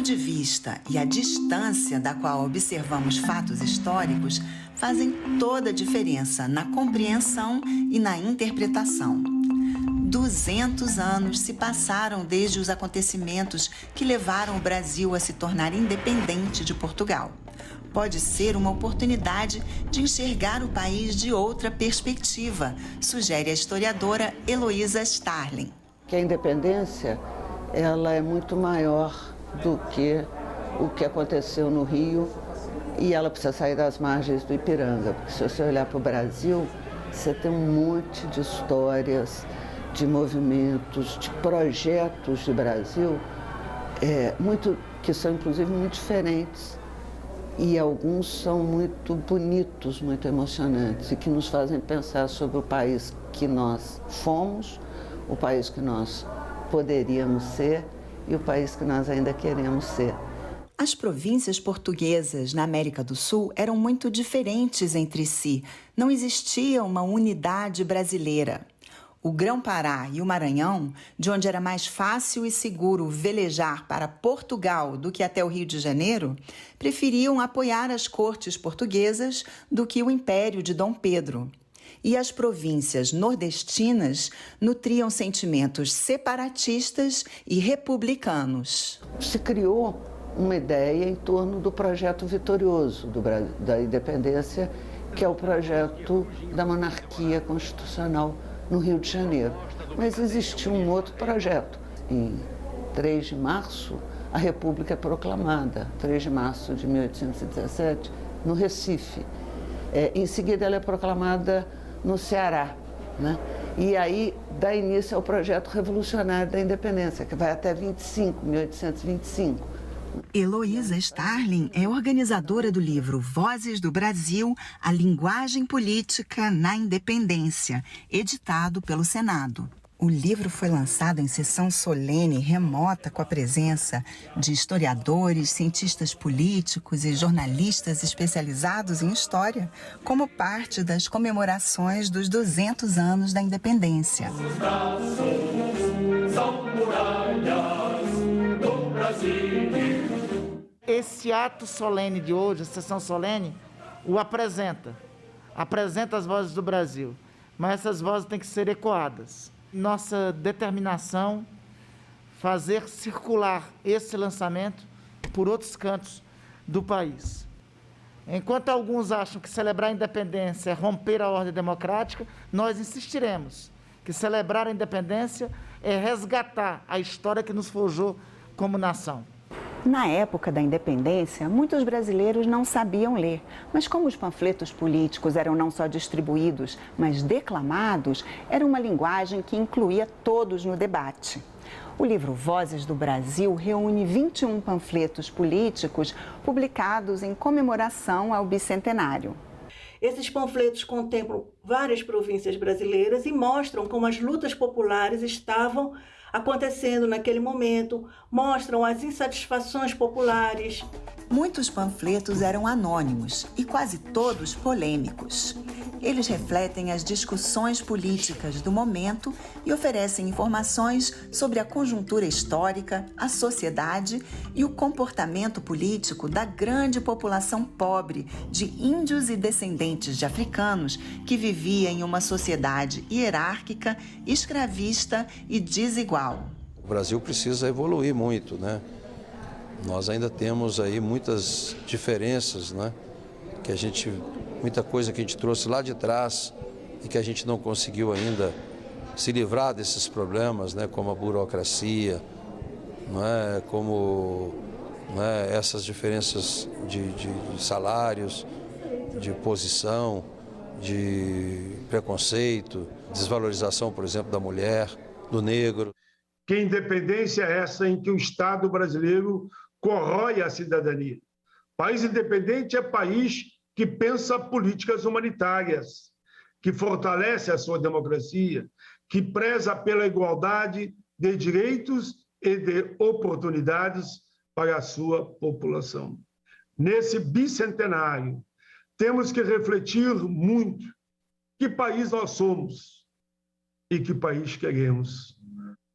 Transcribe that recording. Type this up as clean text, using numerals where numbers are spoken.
ponto de vista e a distância da qual observamos fatos históricos fazem toda a diferença na compreensão e na interpretação. 200 anos se passaram desde os acontecimentos que levaram o Brasil a se tornar independente de Portugal. Pode ser uma oportunidade de enxergar o país de outra perspectiva, sugere a historiadora Heloísa Starling. Que a independência ela é muito maior do que o que aconteceu no Rio e ela precisa sair das margens do Ipiranga, porque se você olhar para o Brasil, você tem um monte de histórias, de movimentos, de projetos de Brasil, que são inclusive muito diferentes. E alguns são muito bonitos, muito emocionantes e que nos fazem pensar sobre o país que nós fomos, o país que nós poderíamos ser e o país que nós ainda queremos ser. As províncias portuguesas na América do Sul eram muito diferentes entre si. Não existia uma unidade brasileira. O Grão-Pará e o Maranhão, de onde era mais fácil e seguro velejar para Portugal do que até o Rio de Janeiro, preferiam apoiar as cortes portuguesas do que o Império de Dom Pedro. E as províncias nordestinas nutriam sentimentos separatistas e republicanos. Se criou uma ideia em torno do projeto vitorioso da independência, que é o projeto da monarquia constitucional no Rio de Janeiro. Mas existiu um outro projeto. Em 3 de março, a República é proclamada, 3 de março de 1817, no Recife. Em seguida, ela é proclamada no Ceará, né? E aí dá início ao projeto revolucionário da independência, que vai até 1825. Heloísa Starling é organizadora do livro Vozes do Brasil, a linguagem política na independência, editado pelo Senado. O livro foi lançado em sessão solene remota com a presença de historiadores, cientistas políticos e jornalistas especializados em história, como parte das comemorações dos 200 anos da independência. Nossos braços são muralhas do Brasil. Esse ato solene de hoje, a sessão solene, o apresenta as vozes do Brasil, mas essas vozes têm que ser ecoadas. Nossa determinação, fazer circular esse lançamento por outros cantos do país. Enquanto alguns acham que celebrar a independência é romper a ordem democrática, nós insistiremos que celebrar a independência é resgatar a história que nos forjou como nação. Na época da independência, muitos brasileiros não sabiam ler, mas como os panfletos políticos eram não só distribuídos, mas declamados, era uma linguagem que incluía todos no debate. O livro Vozes do Brasil reúne 21 panfletos políticos publicados em comemoração ao bicentenário. Esses panfletos contemplam várias províncias brasileiras e mostram como as lutas populares estavam acontecendo naquele momento, mostram as insatisfações populares. Muitos panfletos eram anônimos e quase todos polêmicos. Eles refletem as discussões políticas do momento e oferecem informações sobre a conjuntura histórica, a sociedade e o comportamento político da grande população pobre de índios e descendentes de africanos que vivia em uma sociedade hierárquica, escravista e desigual. O Brasil precisa evoluir muito, né? Nós ainda temos aí muitas diferenças, né? Muita coisa que a gente trouxe lá de trás e que a gente não conseguiu ainda se livrar desses problemas, né? Como a burocracia, né? Como, né? Essas diferenças de salários, de posição, de preconceito, desvalorização, por exemplo, da mulher, do negro. Que independência é essa em que o Estado brasileiro corrói a cidadania? País independente é país que pensa políticas humanitárias, que fortalece a sua democracia, que preza pela igualdade de direitos e de oportunidades para a sua população. Nesse bicentenário, temos que refletir muito que país nós somos e que país queremos.